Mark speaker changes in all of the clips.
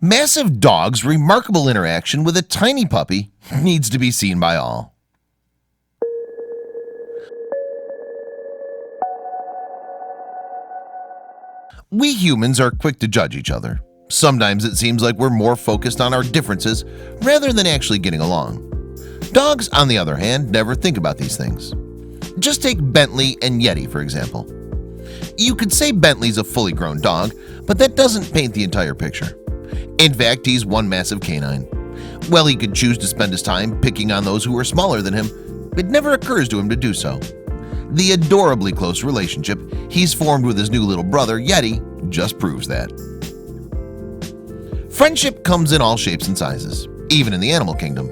Speaker 1: Massive dog's remarkable interaction with a tiny puppy needs to be seen by all. We humans are quick to judge each other. Sometimes it seems like we're more focused on our differences rather than actually getting along. Dogs, on the other hand, never think about these things. Just take Bentley and Yeti, for example. You could say Bentley's a fully grown dog, but that doesn't paint the entire picture. In fact, he's one massive canine. While he could choose to spend his time picking on those who are smaller than him, it never occurs to him to do so. The adorably close relationship he's formed with his new little brother, Yeti, just proves that. Friendship comes in all shapes and sizes, even in the animal kingdom.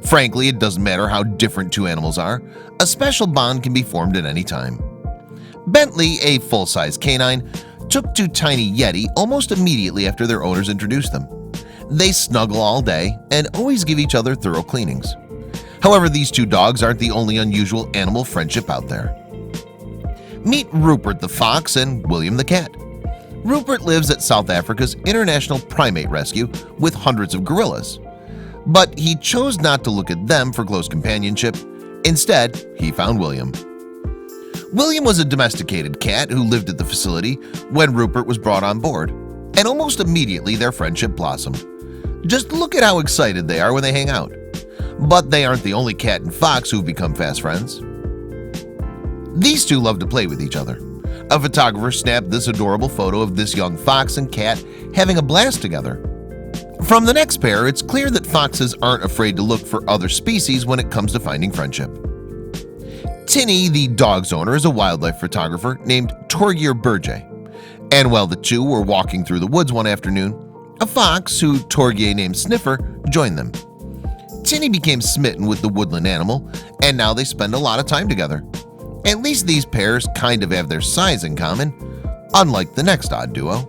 Speaker 1: Frankly, it doesn't matter how different two animals are, a special bond can be formed at any time. Bentley, a full-size canine, took to tiny Yeti almost immediately after their owners introduced them. They snuggle all day and always give each other thorough cleanings. However, these two dogs aren't the only unusual animal friendship out there. Meet Rupert the fox and William the cat. Rupert lives at South Africa's International Primate Rescue with hundreds of gorillas. But he chose not to look at them for close companionship. Instead, he found William. William was a domesticated cat who lived at the facility when Rupert was brought on board, and almost immediately their friendship blossomed. Just look at how excited they are when they hang out. But they aren't the only cat and fox who've become fast friends. These two love to play with each other. A photographer snapped this adorable photo of this young fox and cat having a blast together. From the next pair, it's clear that foxes aren't afraid to look for other species when it comes to finding friendship. Tinny, the dog's owner, is a wildlife photographer named gertjie, and while the two were walking through the woods one afternoon, a fox, who gertjie named Sniffer, joined them. Tinny became smitten with the woodland animal, and now they spend a lot of time together. At least these pairs kind of have their size in common, unlike the next odd duo.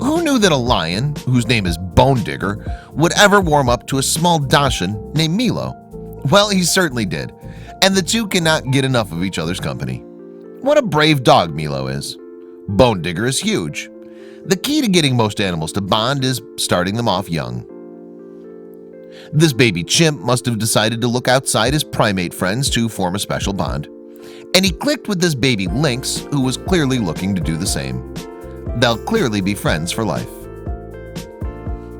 Speaker 1: Who knew that a lion, whose name is Bone Digger, would ever warm up to a small Dachshund named Milo? Well, he certainly did, and the two cannot get enough of each other's company. What a brave dog Milo is. Bone Digger is huge. The key to getting most animals to bond is starting them off young. This baby chimp must have decided to look outside his primate friends to form a special bond, and he clicked with this baby lynx who was clearly looking to do the same. They'll clearly be friends for life.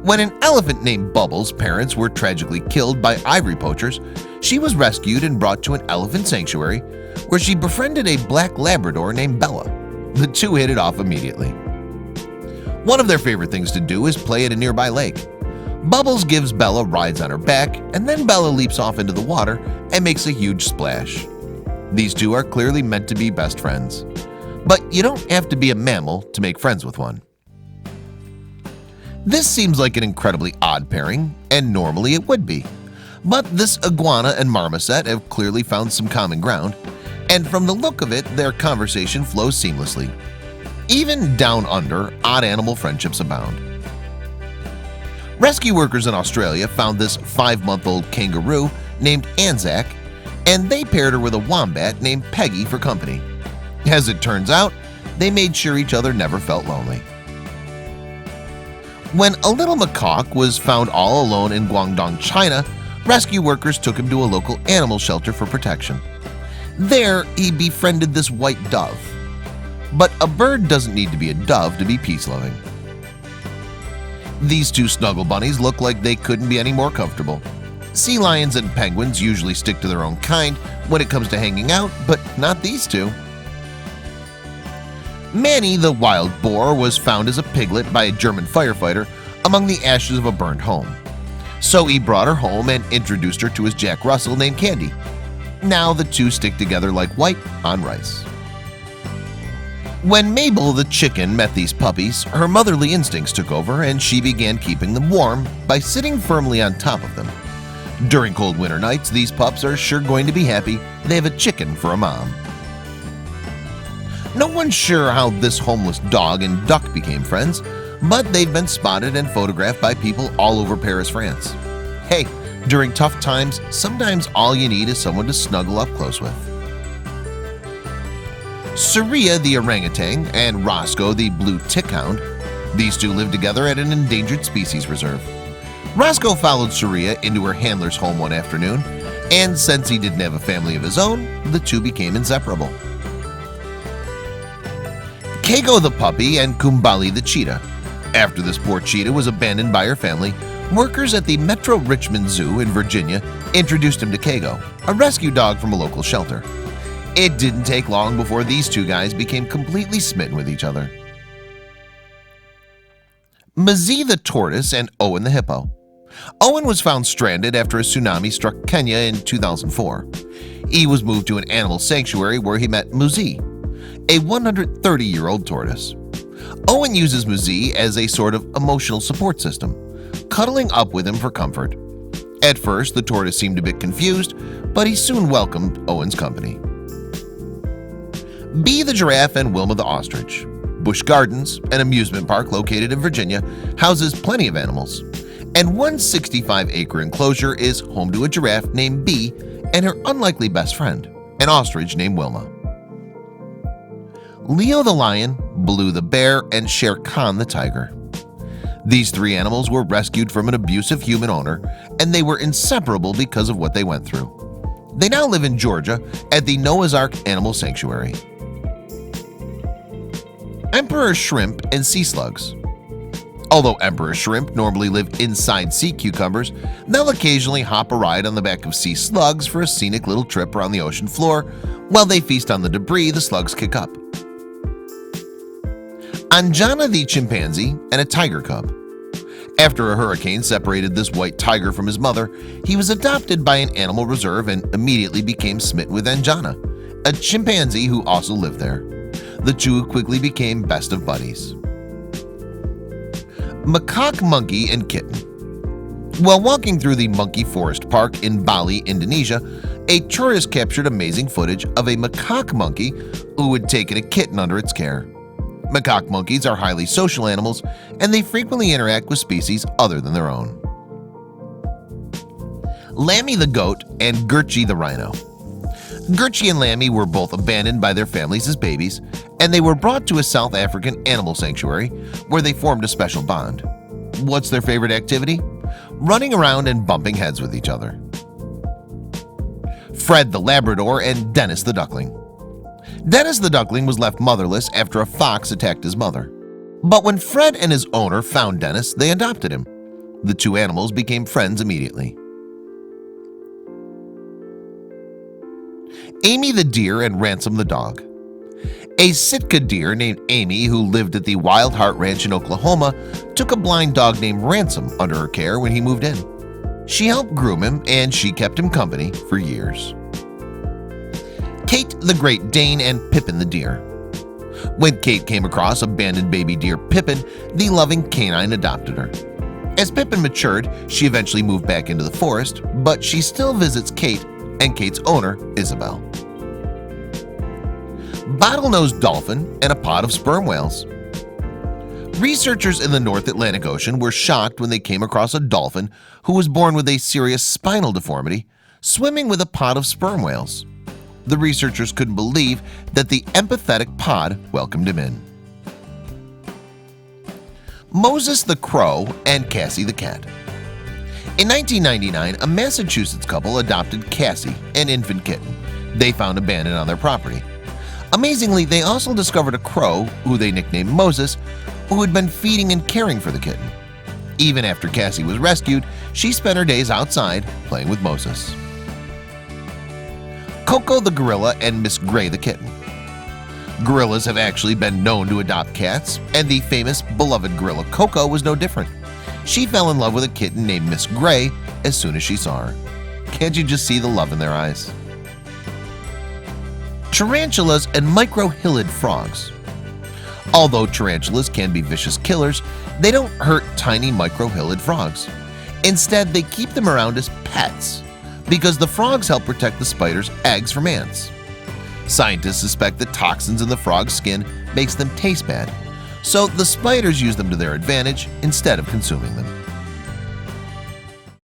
Speaker 1: When an elephant named Bubbles' parents were tragically killed by ivory poachers, she was rescued and brought to an elephant sanctuary where she befriended a black Labrador named Bella. The two hit it off immediately. One of their favorite things to do is play at a nearby lake. Bubbles gives Bella rides on her back, and then Bella leaps off into the water and makes a huge splash. These two are clearly meant to be best friends. But you don't have to be a mammal to make friends with one. This seems like an incredibly odd pairing, and normally it would be. But this iguana and marmoset have clearly found some common ground, and from the look of it, their conversation flows seamlessly. Even down under, odd animal friendships abound. Rescue workers in Australia found this 5-month-old kangaroo named Anzac, and they paired her with a wombat named Peggy for company. As it turns out, they made sure each other never felt lonely. When a little macaque was found all alone in Guangdong, China, rescue workers took him to a local animal shelter for protection. There, he befriended this white dove. But a bird doesn't need to be a dove to be peace-loving. These two snuggle bunnies look like they couldn't be any more comfortable. Sea lions and penguins usually stick to their own kind when it comes to hanging out, but not these two. Manny the wild boar was found as a piglet by a German firefighter among the ashes of a burned home. So he brought her home and introduced her to his Jack Russell named Candy. Now the two stick together like white on rice. When Mabel the chicken met these puppies, her motherly instincts took over and she began keeping them warm by sitting firmly on top of them. During cold winter nights, these pups are sure going to be happy they have a chicken for a mom. No one's sure how this homeless dog and duck became friends, but they've been spotted and photographed by people all over Paris, France. Hey, during tough times, sometimes all you need is someone to snuggle up close with. Surya the orangutan and Roscoe the blue tick hound, These two lived together at an endangered species reserve. Roscoe followed Surya into her handler's home one afternoon, and since he didn't have a family of his own, the two became inseparable. Coco the puppy and Kumbali the cheetah. After this poor cheetah was abandoned by her family, workers at the Metro Richmond Zoo in Virginia introduced him to Coco, a rescue dog from a local shelter. It didn't take long before these two guys became completely smitten with each other. Mazee the tortoise and Owen the hippo. Owen was found stranded after a tsunami struck Kenya in 2004. He was moved to an animal sanctuary where he met Mazee, a 130-year-old tortoise. Owen uses Mazee as a sort of emotional support system, cuddling up with him for comfort. At first, the tortoise seemed a bit confused, but he soon welcomed Owen's company. Bee the giraffe and Wilma the ostrich. Busch Gardens, an amusement park located in Virginia, houses plenty of animals, and one 65-acre enclosure is home to a giraffe named Bee and her unlikely best friend, an ostrich named Wilma. Leo the lion, Blue the bear, and Shere Khan the tiger. These three animals were rescued from an abusive human owner, and they were inseparable because of what they went through. They now live in Georgia at the Noah's Ark Animal Sanctuary. Emperor shrimp and sea slugs. Although emperor shrimp normally live inside sea cucumbers, they'll occasionally hop a ride on the back of sea slugs for a scenic little trip around the ocean floor while they feast on the debris the slugs kick up. Anjana the chimpanzee and a tiger cub. After a hurricane separated this white tiger from his mother, he was adopted by an animal reserve and immediately became smitten with Anjana, a chimpanzee who also lived there. The two quickly became best of buddies. Macaque monkey and kitten. While walking through the Monkey Forest Park in Bali, Indonesia, a tourist captured amazing footage of a macaque monkey who had taken a kitten under its care. Macaque monkeys are highly social animals, and they frequently interact with species other than their own. Lammy the goat and Gertjie the rhino. Gertjie and Lammy were both abandoned by their families as babies, and they were brought to a South African animal sanctuary where they formed a special bond. What's their favorite activity? Running around and bumping heads with each other. Fred the Labrador and Dennis the duckling. Dennis the duckling was left motherless after a fox attacked his mother. But when Fred and his owner found Dennis, they adopted him. The two animals became friends immediately. Amy the deer and Ransom the dog. A Sitka deer named Amy, who lived at the Wild Heart Ranch in Oklahoma, took a blind dog named Ransom under her care when he moved in. She helped groom him, and she kept him company for years. Kate the Great Dane and Pippin the deer. When Kate came across abandoned baby deer Pippin, the loving canine adopted her. As Pippin matured, she eventually moved back into the forest, but she still visits Kate and Kate's owner, Isabel. Bottlenose dolphin and a pod of sperm whales. Researchers in the North Atlantic Ocean were shocked when they came across a dolphin who was born with a serious spinal deformity, swimming with a pod of sperm whales. The researchers couldn't believe that the empathetic pod welcomed him in. Moses the crow and Cassie the cat. In 1999, a Massachusetts couple adopted Cassie, an infant kitten, they found abandoned on their property. Amazingly, they also discovered a crow, who they nicknamed Moses, who had been feeding and caring for the kitten. Even after Cassie was rescued, she spent her days outside playing with Moses. Coco the gorilla and Miss Gray the kitten. Gorillas have actually been known to adopt cats, and the famous beloved gorilla Coco was no different. She fell in love with a kitten named Miss Gray as soon as she saw her. Can't you just see the love in their eyes? Tarantulas and microhylid frogs. Although tarantulas can be vicious killers, they don't hurt tiny microhylid frogs. Instead, they keep them around as pets because the frogs help protect the spider's eggs from ants. Scientists suspect that toxins in the frog's skin makes them taste bad, so the spiders use them to their advantage instead of consuming them.